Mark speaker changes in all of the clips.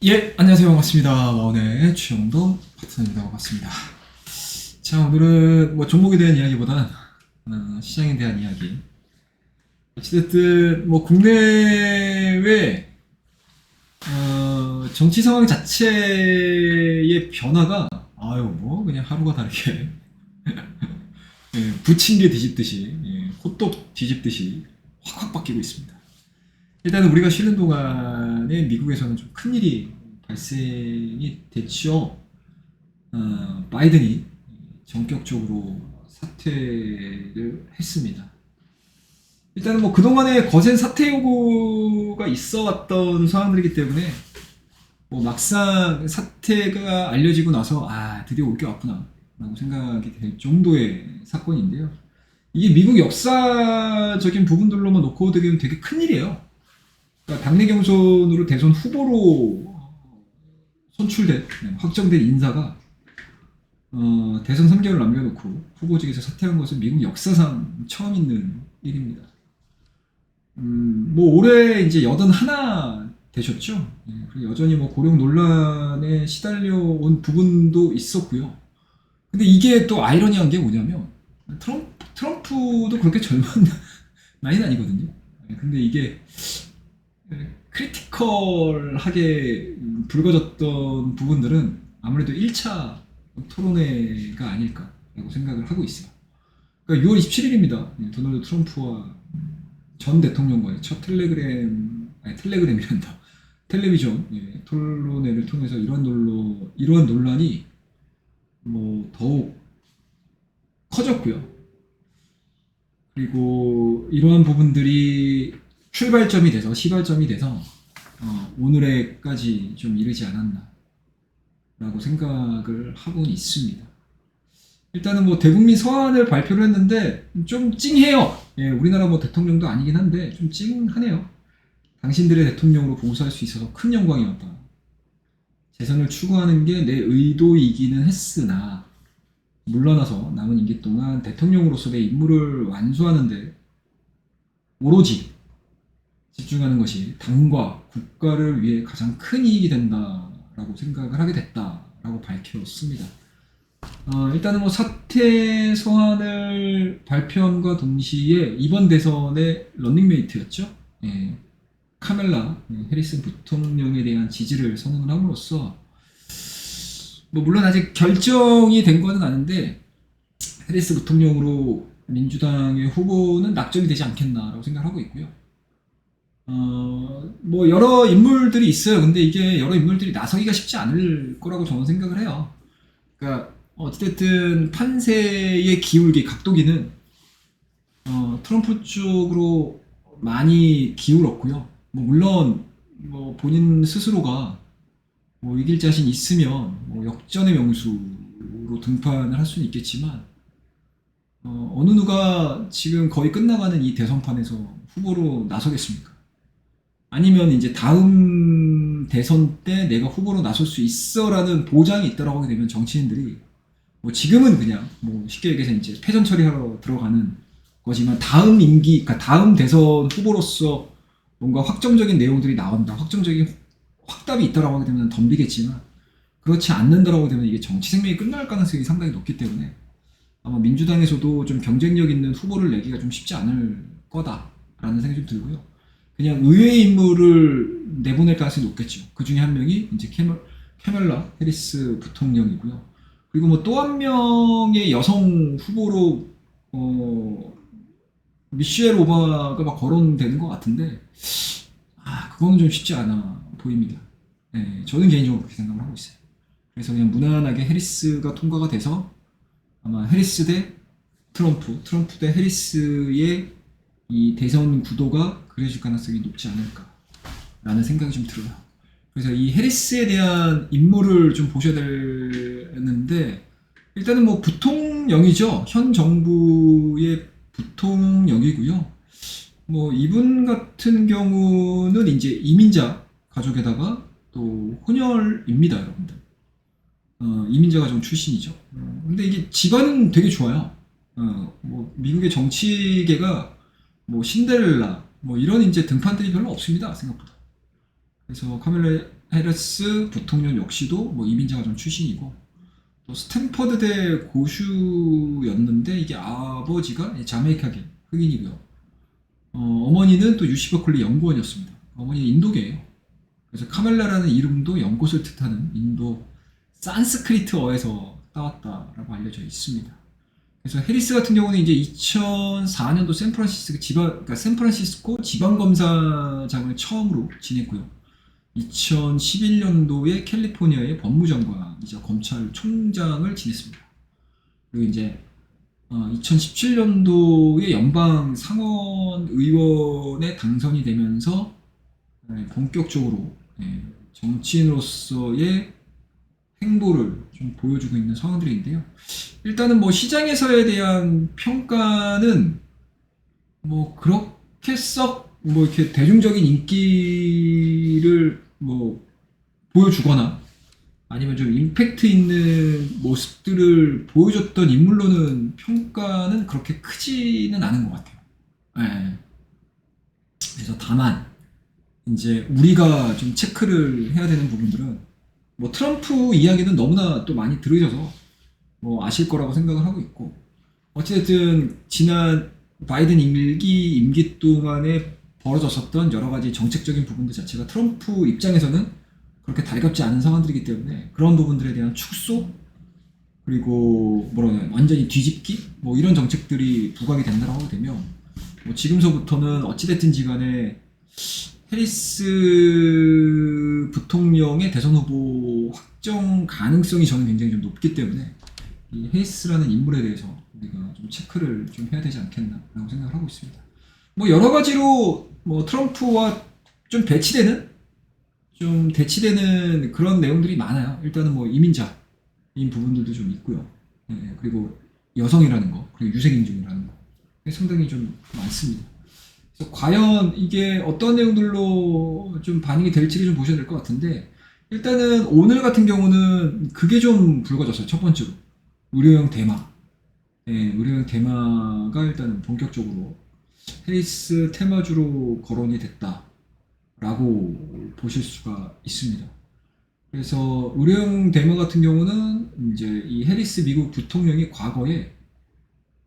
Speaker 1: 예, 안녕하세요. 반갑습니다. 와운의 최영돈 파트너입니다. 반갑습니다. 자, 오늘은 뭐 종목에 대한 이야기보다는 시장에 대한 이야기. 어찌됐든 뭐 국내외 정치 상황 자체의 변화가 뭐 그냥 하루가 다르게 예, 부침개 뒤집듯이 호떡 뒤집듯이 확확 바뀌고 있습니다. 일단은 우리가 쉬는 동안에 미국에서는 좀 큰일이 발생이 됐죠. 바이든이 전격적으로 사퇴를 했습니다. 일단은 뭐 그동안에 거센 사퇴 요구가 있어 왔던 상황들이기 때문에 뭐 막상 사퇴가 알려지고 나서 드디어 올 게 왔구나 라고 생각이 될 정도의 사건인데요. 이게 미국 역사적인 부분들로만 놓고 되게 큰일이에요. 그러니까 당내 경선으로 대선 후보로 선출된 확정된 인사가 대선 3개월 남겨놓고 후보직에서 사퇴한 것은 미국 역사상 처음 있는 일입니다. 뭐 올해 이제 81 되셨죠. 여전히 뭐 고령 논란에 시달려 온 부분도 있었고요. 근데 이게 또 아이러니한 게 뭐냐면 트럼프도 그렇게 젊은 나이는 아니거든요. 근데 이게 크리티컬하게 불거졌던 부분들은 아무래도 1차 토론회가 아닐까라고 생각을 하고 있어요. 그러니까 6월 27일입니다. 도널드 트럼프와 전 대통령과의 첫 텔레그램이란다. 텔레비전 토론회를 통해서 이러한 논란이 뭐 더욱 커졌고요. 그리고 이러한 부분들이 출발점이 돼서 시발점이 돼서 오늘에까지 좀 이르지 않았나 라고 생각을 하고 있습니다. 일단은 뭐 대국민 서한을 발표를 했는데 좀 찡해요. 우리나라 뭐 대통령도 아니긴 한데 좀 찡하네요. 당신들의 대통령으로 봉사할 수 있어서 큰 영광이었다. 재선을 추구하는 게 내 의도이기는 했으나 물러나서 남은 임기 동안 대통령으로서 내 임무를 완수하는데 오로지 집중하는 것이 당과 국가를 위해 가장 큰 이익이 된다라고 생각을 하게 됐다라고 밝혔습니다. 일단은 뭐 사퇴 서한을 발표함과 동시에 이번 대선의 런닝메이트였죠. 카멜라 해리슨 부통령에 대한 지지를 선언을 함으로써 뭐 물론 아직 결정이 된 거는 아닌데 해리스 부통령으로 민주당의 후보는 낙점이 되지 않겠나라고 생각하고 있고요. 뭐 여러 인물들이 있어요. 근데 이게 여러 인물들이 나서기가 쉽지 않을 거라고 저는 생각을 해요. 그러니까 어찌됐든 판세의 기울기, 각도기는 트럼프 쪽으로 많이 기울었고요. 뭐 물론 뭐 본인 스스로가 뭐 이길 자신 있으면 뭐 역전의 명수로 등판을 할 수는 있겠지만 어느 누가 지금 거의 끝나가는 이 대선판에서 후보로 나서겠습니까? 아니면 이제 다음 대선 때 내가 후보로 나설 수 있어라는 보장이 있다라고 하게 되면 정치인들이 뭐 지금은 그냥 뭐 쉽게 얘기해서 이제 패전 처리하러 들어가는 거지만 다음 임기, 그러니까 다음 대선 후보로서 뭔가 확정적인 내용들이 나온다, 확정적인 확답이 있다라고 하게 되면 덤비겠지만 그렇지 않는다라고 되면 이게 정치 생명이 끝날 가능성이 상당히 높기 때문에 아마 민주당에서도 좀 경쟁력 있는 후보를 내기가 좀 쉽지 않을 거다라는 생각이 좀 들고요. 그냥 의외의 인물을 내보낼 가능성이 높겠죠. 그 중에 한 명이 이제 캐멀라 해리스 부통령이고요. 그리고 뭐 또 한 명의 여성 후보로 미셸 오바마가 막 거론되는 것 같은데 그건 좀 쉽지 않아 보입니다. 저는 개인적으로 그렇게 생각을 하고 있어요. 그래서 그냥 무난하게 해리스가 통과가 돼서 아마 해리스 대 트럼프 대 해리스의 이 대선 구도가 그려질 가능성이 높지 않을까라는 생각이 좀 들어요. 그래서 이 해리스에 대한 인물을 좀 보셔야 되는데 일단은 뭐 부통령이죠. 현 정부의 부통령이고요. 뭐 이분 같은 경우는 이제 이민자 가족에다가 또 혼혈입니다, 여러분들. 이민자 가족 출신이죠. 근데 이게 집안은 되게 좋아요. 뭐 미국의 정치계가 뭐 신데렐라 뭐 이런 이제 등판들이 별로 없습니다, 생각보다. 그래서 카멜라 해리스 부통령 역시도 뭐 이민자 가정 출신이고, 또 스탠퍼드대 고슈였는데 이게 아버지가 자메이카계 흑인이고요. 어머니는 또 UC 버클리 연구원이었습니다. 어머니는 인도계예요. 그래서 카멜라라는 이름도 연꽃을 뜻하는 인도 산스크리트어에서 따왔다라고 알려져 있습니다. 그래서 해리스 같은 경우는 이제 2004년도 샌프란시스코 지방검사장을 처음으로 지냈고요. 2011년도에 캘리포니아의 법무장관이자 검찰총장을 지냈습니다. 그리고 이제 2017년도에 연방 상원 의원에 당선이 되면서 본격적으로 정치인으로서의 행보를 좀 보여주고 있는 상황들인데요. 일단은 뭐 시장에서에 대한 평가는 뭐 그렇게 썩 뭐 이렇게 대중적인 인기를 뭐 보여주거나 아니면 좀 임팩트 있는 모습들을 보여줬던 인물로는 평가는 그렇게 크지는 않은 것 같아요. 네. 그래서 다만 이제 우리가 좀 체크를 해야 되는 부분들은 뭐 트럼프 이야기는 너무나 또 많이 들으셔서 뭐 아실 거라고 생각을 하고 있고, 어찌됐든 지난 바이든 임기 동안에 벌어졌었던 여러 가지 정책적인 부분들 자체가 트럼프 입장에서는 그렇게 달갑지 않은 상황들이기 때문에 그런 부분들에 대한 축소, 그리고 뭐라냐 완전히 뒤집기 뭐 이런 정책들이 부각이 된다고 하게 되면 뭐 지금서부터는 어찌됐든지 간에 해리스 부통령의 대선 후보 확정 가능성이 저는 굉장히 좀 높기 때문에 이 해리스라는 인물에 대해서 우리가 좀 체크를 좀 해야 되지 않겠나라고 생각을 하고 있습니다. 뭐 여러 가지로 뭐 트럼프와 좀 대치되는 그런 내용들이 많아요. 일단은 뭐 이민자인 부분들도 좀 있고요. 네, 그리고 여성이라는 거, 그리고 유색인종이라는 거 상당히 좀 많습니다. 그래서 과연 이게 어떤 내용들로 좀 반영이 될지를 좀 보셔야 될 것 같은데, 일단은 오늘 같은 경우는 그게 좀 불거졌어요. 첫 번째로 의료용 대마. 네, 의료용 대마가 일단은 본격적으로 해리스 테마주로 거론이 됐다라고 보실 수가 있습니다. 그래서 의료용 대마 같은 경우는 이제 이 해리스 미국 부통령이 과거에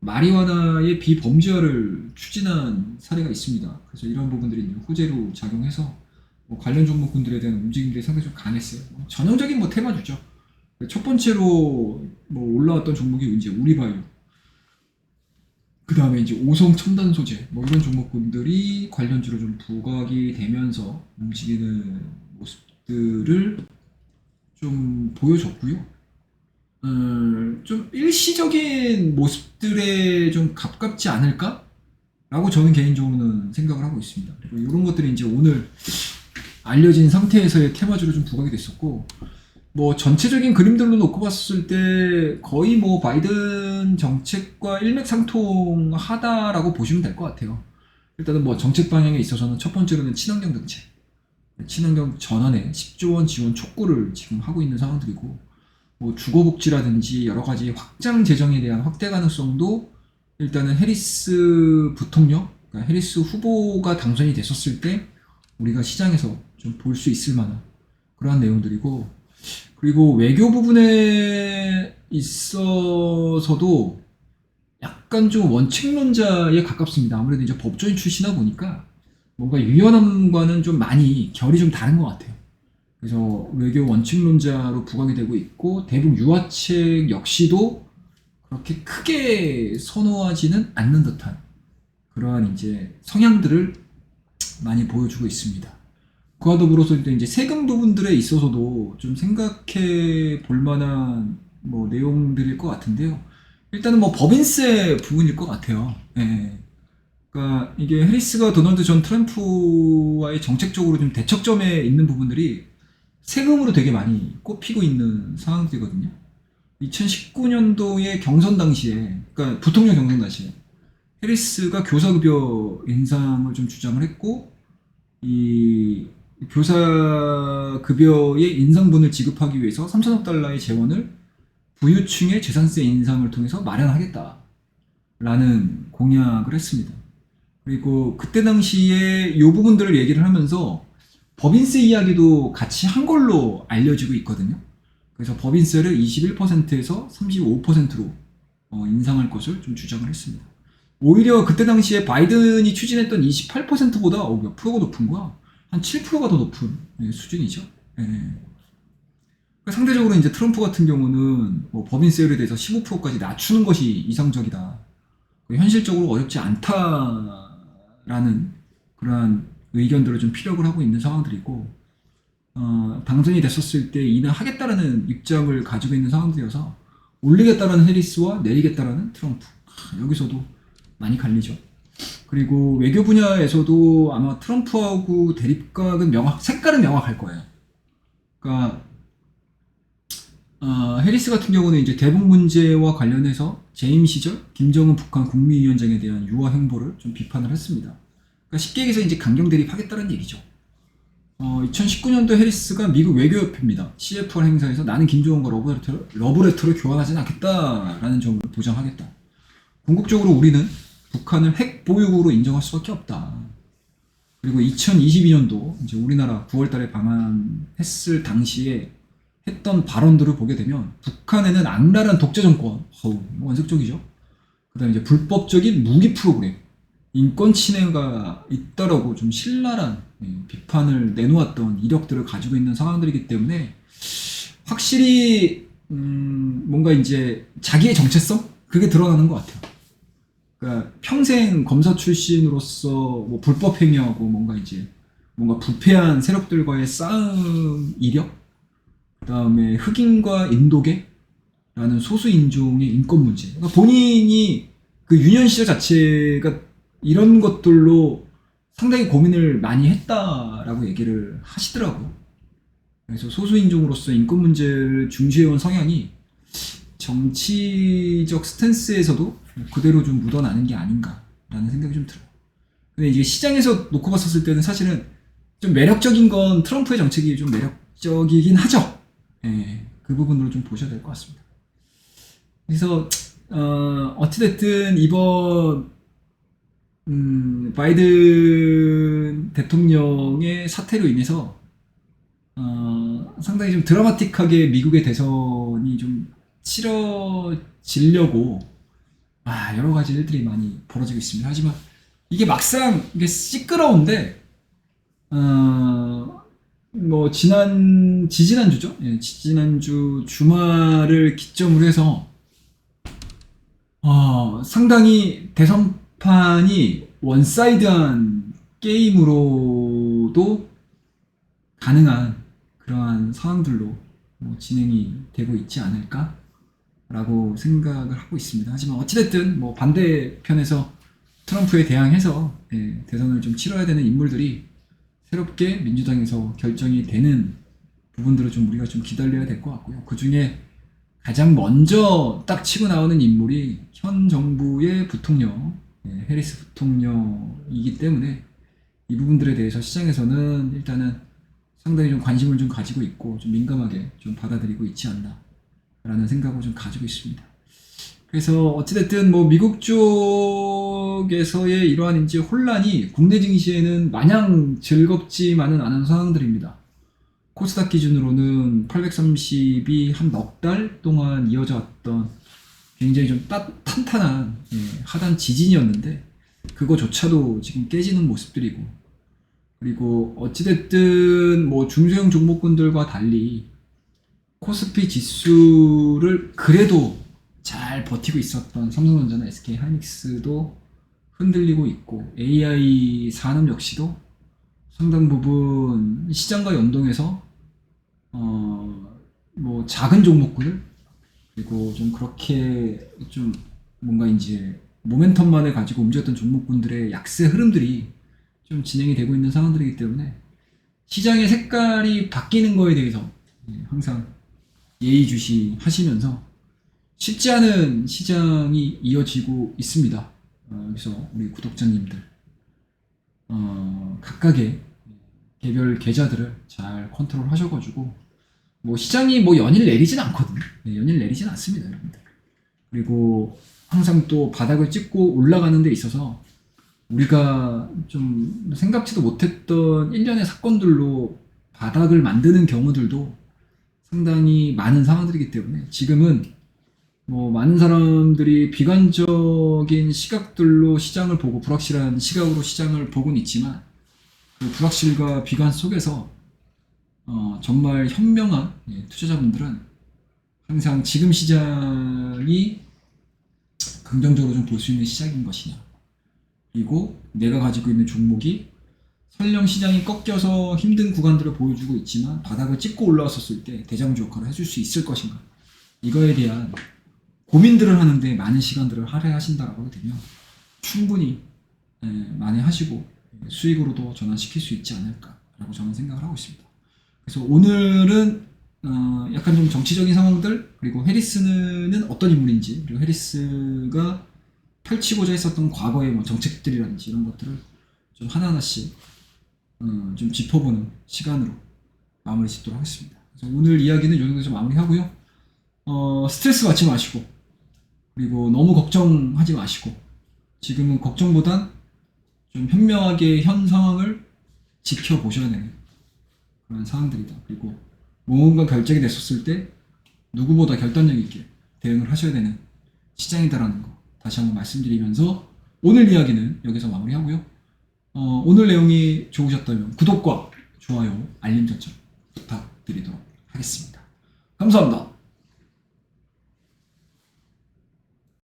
Speaker 1: 마리화나의 비범죄화를 추진한 사례가 있습니다. 그래서 이런 부분들이 이제 호재로 작용해서 뭐 관련 종목군들에 대한 움직임들이 상당히 좀 강했어요. 전형적인 뭐 테마주죠. 첫 번째로 뭐 올라왔던 종목이 이제 우리바이오, 그 다음에 이제 오성 첨단 소재 뭐 이런 종목군들이 관련주로 좀 부각이 되면서 움직이는 모습들을 좀 보여줬고요. 좀 일시적인 모습들에 좀 가깝지 않을까? 라고 저는 개인적으로는 생각을 하고 있습니다. 그리고 이런 것들이 이제 오늘 알려진 상태에서의 테마주로 좀 부각이 됐었고, 뭐 전체적인 그림들로 놓고 봤을 때 거의 뭐 바이든 정책과 일맥상통하다라고 보시면 될 것 같아요. 일단은 뭐 정책 방향에 있어서는 첫 번째로는 친환경 정책, 친환경 전환에 10조 원 지원 촉구를 지금 하고 있는 상황들이고, 뭐 주거복지라든지 여러 가지 확장 재정에 대한 확대 가능성도 일단은 해리스 부통령, 그러니까 해리스 후보가 당선이 됐었을 때 우리가 시장에서 좀 볼 수 있을 만한 그러한 내용들이고, 그리고 외교 부분에 있어서도 약간 좀 원칙론자에 가깝습니다. 아무래도 이제 법조인 출신이다 보니까 뭔가 유연함과는 좀 많이 결이 좀 다른 것 같아요. 그래서 외교 원칙론자로 부각이 되고 있고, 대북 유화책 역시도 그렇게 크게 선호하지는 않는 듯한 그러한 이제 성향들을 많이 보여주고 있습니다. 그와 더불어서 이제 세금 부분들에 있어서도 좀 생각해 볼 만한 뭐 내용들일 것 같은데요. 일단은 뭐 법인세 부분일 것 같아요. 예. 그러니까 이게 해리스가 도널드 전 트럼프와의 정책적으로 좀 대척점에 있는 부분들이 세금으로 되게 많이 꼽히고 있는 상황들이거든요. 2019년도에 경선 당시에, 그러니까 부통령 경선 당시에 해리스가 교사급여 인상을 좀 주장을 했고, 이 교사급여의 인상분을 지급하기 위해서 3천억 달러의 재원을 부유층의 재산세 인상을 통해서 마련하겠다라는 공약을 했습니다. 그리고 그때 당시에 이 부분들을 얘기를 하면서 법인세 이야기도 같이 한 걸로 알려지고 있거든요. 그래서 법인세를 21%에서 35%로 인상할 것을 좀 주장을 했습니다. 오히려 그때 당시에 바이든이 추진했던 28%보다 몇 프로가 높은 거야? 한 7%가 더 높은 수준이죠. 상대적으로 이제 트럼프 같은 경우는 뭐 법인세율에 대해서 15%까지 낮추는 것이 이상적이다. 현실적으로 어렵지 않다라는 그러한 의견들을 좀 피력을 하고 있는 상황들이고, 당선이 됐었을 때 이는 하겠다라는 입장을 가지고 있는 상황들이어서 올리겠다라는 해리스와 내리겠다라는 트럼프. 여기서도 많이 갈리죠. 그리고 외교 분야에서도 아마 트럼프하고 대립각은 색깔은 명확할 거예요. 그러니까 해리스 같은 경우는 이제 대북 문제와 관련해서 재임 시절 김정은 북한 국무위원장에 대한 유화 행보를 좀 비판을 했습니다. 그러니까 쉽게 얘기해서 이제 강경 대립하겠다는 얘기죠. 2019년도 해리스가 미국 외교협회입니다. CFR 행사에서 나는 김정은과 러브레터를 교환하지는 않겠다라는 점을 보장하겠다. 궁극적으로 우리는 북한을 핵 보유국으로 인정할 수밖에 없다. 그리고 2022년도 이제 우리나라 9월달에 방한했을 당시에 했던 발언들을 보게 되면 북한에는 악랄한 독재 정권, 원색적이죠. 그다음에 이제 불법적인 무기 프로그램, 인권 침해가 있다라고 좀 신랄한 비판을 내놓았던 이력들을 가지고 있는 상황들이기 때문에 확실히 뭔가 이제 자기의 정체성 그게 드러나는 것 같아요. 그러니까 평생 검사 출신으로서 뭐 불법 행위하고 뭔가 부패한 세력들과의 싸움 이력, 그다음에 흑인과 인도계라는 소수 인종의 인권 문제. 그러니까 본인이 그 유년 시절 자체가 이런 것들로 상당히 고민을 많이 했다라고 얘기를 하시더라고요. 그래서 소수 인종으로서 인권 문제를 중시해온 성향이 정치적 스탠스에서도 그대로 좀 묻어나는 게 아닌가라는 생각이 좀 들어요. 근데 이제 시장에서 놓고 봤었을 때는 사실은 좀 매력적인 건 트럼프의 정책이 좀 매력적이긴 하죠. 그 부분으로 좀 보셔야 될 것 같습니다. 그래서 어찌됐든 이번 바이든 대통령의 사태로 인해서 상당히 좀 드라마틱하게 미국의 대선이 좀 치러지려고 여러 가지 일들이 많이 벌어지고 있습니다. 하지만 이게 막상 이게 시끄러운데 뭐 지지난주죠? 지지난주 주말을 기점으로 해서 상당히 대선판이 원사이드한 게임으로도 가능한 그러한 상황들로 진행이 되고 있지 않을까라고 생각을 하고 있습니다. 하지만 어찌됐든 뭐 반대편에서 트럼프에 대항해서 대선을 좀 치러야 되는 인물들이 새롭게 민주당에서 결정이 되는 부분들을 좀 우리가 좀 기다려야 될 것 같고요. 그 중에 가장 먼저 딱 치고 나오는 인물이 현 정부의 부통령, 해리스 부통령이기 때문에 이 부분들에 대해서 시장에서는 일단은 상당히 좀 관심을 좀 가지고 있고 좀 민감하게 좀 받아들이고 있지 않나라는 생각을 좀 가지고 있습니다. 그래서 어찌됐든 뭐 미국 쪽에서의 이러한 이제 혼란이 국내 증시에는 마냥 즐겁지만은 않은 상황들입니다. 코스닥 기준으로는 830이 한 넉 달 동안 이어져 왔던 굉장히 좀 탄탄한 하단 지진이었는데 그거조차도 지금 깨지는 모습들이고, 그리고 어찌됐든 뭐 중소형 종목군들과 달리 코스피 지수를 그래도 잘 버티고 있었던 삼성전자나 SK하이닉스도 흔들리고 있고, AI 산업 역시도 상당 부분 시장과 연동해서 뭐 작은 종목군을, 그리고 좀 그렇게 좀 뭔가 이제 모멘텀만을 가지고 움직였던 종목군들의 약세 흐름들이 좀 진행이 되고 있는 상황들이기 때문에 시장의 색깔이 바뀌는 거에 대해서 항상 예의주시 하시면서 쉽지 않은 시장이 이어지고 있습니다. 그래서 우리 구독자님들 각각의 개별 계좌들을 잘 컨트롤 하셔가지고 뭐 시장이 뭐 연일 내리진 않거든요. 연일 내리진 않습니다, 여러분들. 그리고 항상 또 바닥을 찍고 올라가는 데 있어서 우리가 좀 생각지도 못했던 일련의 사건들로 바닥을 만드는 경우들도 상당히 많은 상황들이기 때문에 지금은 뭐 많은 사람들이 비관적인 시각들로 시장을 보고 불확실한 시각으로 시장을 보고는 있지만 그 불확실과 비관 속에서 정말 현명한 투자자분들은 항상 지금 시장이 긍정적으로 좀 볼 수 있는 시작인 것이냐, 그리고 내가 가지고 있는 종목이 설령 시장이 꺾여서 힘든 구간들을 보여주고 있지만 바닥을 찍고 올라왔었을 때 대장주 역할을 해줄 수 있을 것인가, 이거에 대한 고민들을 하는데 많은 시간들을 할애하신다라고 하게 되면 충분히 많이 하시고 수익으로도 전환시킬 수 있지 않을까라고 저는 생각을 하고 있습니다. 그래서 오늘은 약간 좀 정치적인 상황들, 그리고 해리스는 어떤 인물인지, 그리고 해리스가 펼치고자 했었던 과거의 뭐 정책들이라든지 이런 것들을 좀 하나하나씩 좀 짚어보는 시간으로 마무리 짓도록 하겠습니다. 그래서 오늘 이야기는 이 정도에서 마무리하고요. 스트레스 받지 마시고, 그리고 너무 걱정하지 마시고, 지금은 걱정보단 좀 현명하게 현 상황을 지켜보셔야 되는 그런 상황들이다. 그리고 뭔가 결정이 됐었을 때 누구보다 결단력 있게 대응을 하셔야 되는 시장이다라는 거 다시 한번 말씀드리면서 오늘 이야기는 여기서 마무리하고요. 오늘 내용이 좋으셨다면 구독과 좋아요, 알림 설정 부탁드리도록 하겠습니다. 감사합니다.